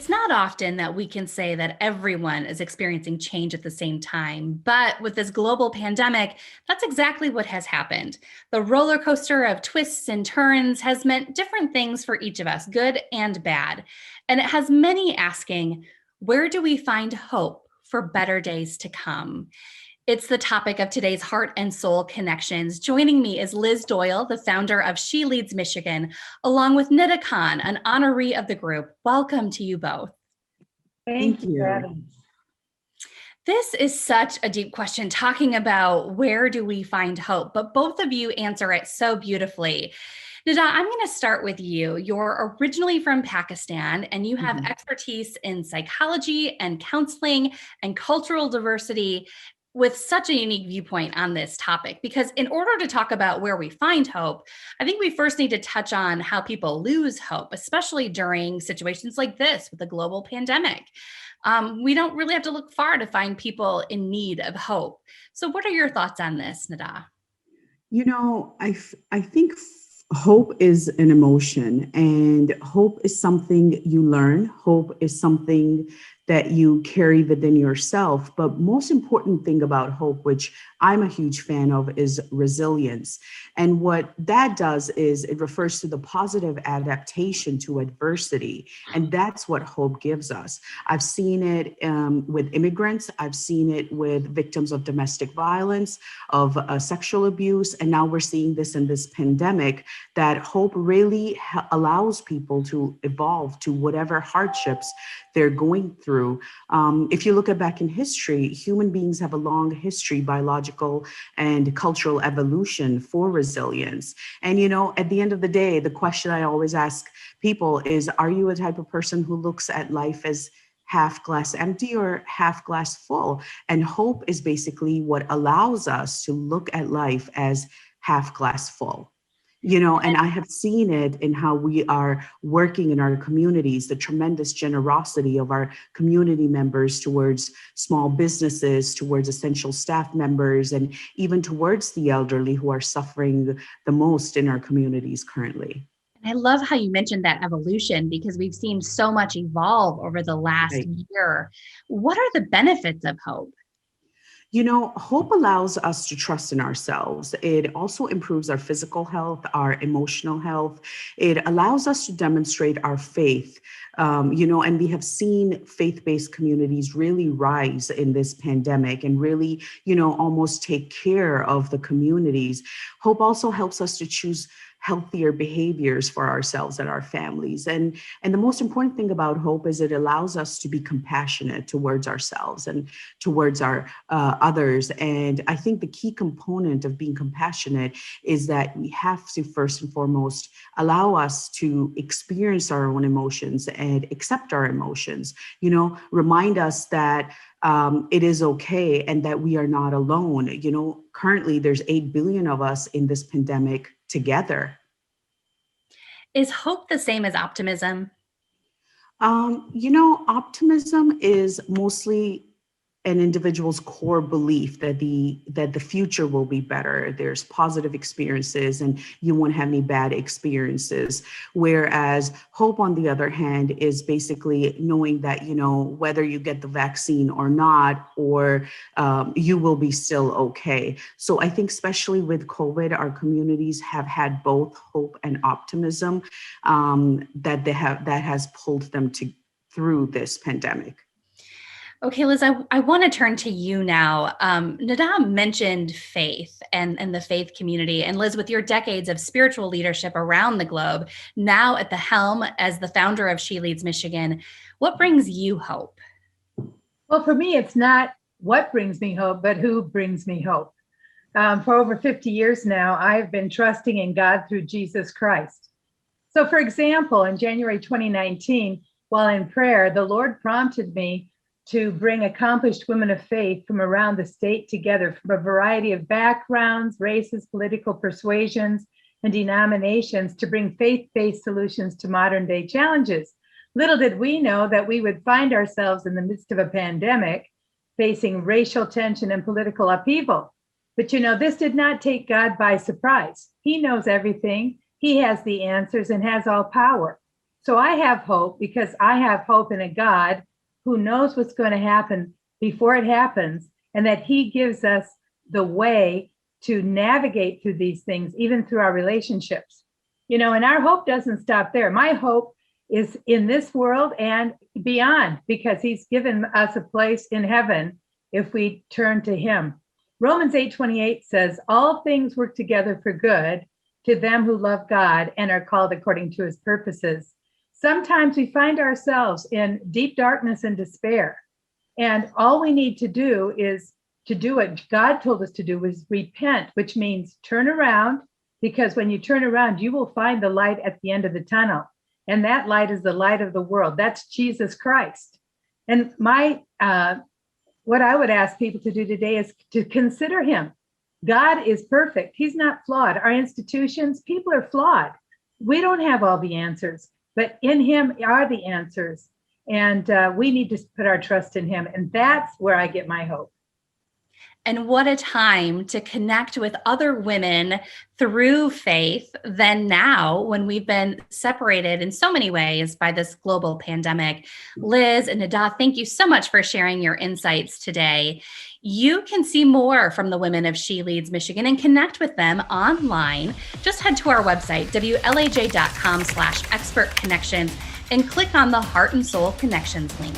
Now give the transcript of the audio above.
It's not often that we can say that everyone is experiencing change at the same time, but with this global pandemic, that's exactly what has happened. The roller coaster of twists and turns has meant different things for each of us, good and bad. And it has many asking, where do we find hope for better days to come? It's the topic of today's Heart and Soul Connections. Joining me is Liz Doyle, the founder of She Leads Michigan, along with Nida Khan, an honoree of the group. Welcome to you both. Thank you for having us. This is such a deep question, talking about where do we find hope, but both of you answer it so beautifully. Nida, I'm going to start with you. You're originally from Pakistan, and you have expertise in psychology and counseling and cultural diversity, with such a unique viewpoint on this topic. Because in order to talk about where we find hope, I think we first need to touch on how people lose hope, especially during situations like this with the global pandemic. We don't really have to look far to find people in need of hope. So what are your thoughts on this, Nida? You know, I think hope is an emotion, and hope is something you learn. Hope is something that you carry within yourself. But most important thing about hope, which I'm a huge fan of, is resilience. And what that does is it refers to the positive adaptation to adversity. And that's what hope gives us. I've seen it with immigrants. I've seen it with victims of domestic violence, of sexual abuse. And now we're seeing this in this pandemic, that hope really allows people to evolve to whatever hardships they're going through. If you look at back in history, human beings have a long history, biological and cultural evolution for resilience. And, you know, at the end of the day, the question I always ask people is, are you a type of person who looks at life as half glass empty or half glass full? And hope is basically what allows us to look at life as half glass full. You know, and I have seen it in how we are working in our communities, the tremendous generosity of our community members towards small businesses, towards essential staff members, and even towards the elderly who are suffering the most in our communities currently. I love how you mentioned that evolution, because we've seen so much evolve over the last year. What are the benefits of hope? You know, hope allows us to trust in ourselves. It also improves our physical health, our emotional health. It allows us to demonstrate our faith. And we have seen faith-based communities really rise in this pandemic and really, almost take care of the communities. Hope also helps us to choose healthier behaviors for ourselves and our families. And the most important thing about hope is it allows us to be compassionate towards ourselves and towards our others. And I think the key component of being compassionate is that we have to first and foremost allow us to experience our own emotions and accept our emotions, remind us that it is okay and that we are not alone. Currently there's 8 billion of us in this pandemic together. Is hope the same as optimism? Optimism is mostly an individual's core belief that the future will be better. There's positive experiences and you won't have any bad experiences. Whereas hope, on the other hand, is basically knowing that, whether you get the vaccine or not, or you will be still okay. So I think especially with COVID, our communities have had both hope and optimism that has pulled them through this pandemic. Okay, Liz, I want to turn to you now. Nida mentioned faith and the faith community. And Liz, with your decades of spiritual leadership around the globe, now at the helm as the founder of She Leads Michigan, what brings you hope? Well, for me, it's not what brings me hope, but who brings me hope. For over 50 years now, I've been trusting in God through Jesus Christ. So, for example, in January 2019, while in prayer, the Lord prompted me to bring accomplished women of faith from around the state together from a variety of backgrounds, races, political persuasions, and denominations to bring faith-based solutions to modern day challenges. Little did we know that we would find ourselves in the midst of a pandemic, facing racial tension and political upheaval. But this did not take God by surprise. He knows everything. He has the answers and has all power. So I have hope because I have hope in a God who knows what's going to happen before it happens, and that he gives us the way to navigate through these things, even through our relationships. And our hope doesn't stop there. My hope is in this world and beyond, because he's given us a place in heaven if we turn to him. Romans 8:28 says, all things work together for good to them who love God and are called according to his purposes. Sometimes we find ourselves in deep darkness and despair. And all we need to do is to do what God told us to do, is repent, which means turn around, because when you turn around, you will find the light at the end of the tunnel. And that light is the light of the world. That's Jesus Christ. And what I would ask people to do today is to consider him. God is perfect. He's not flawed. Our institutions, people are flawed. We don't have all the answers, but in him are the answers. And we need to put our trust in him. And that's where I get my hope. And what a time to connect with other women through faith than now, when we've been separated in so many ways by this global pandemic. Liz and Nada, thank you so much for sharing your insights today. You can see more from the women of She Leads Michigan and connect with them online. Just head to our website, WLAJ.com/Expert Connections, and click on the Heart and Soul Connections link.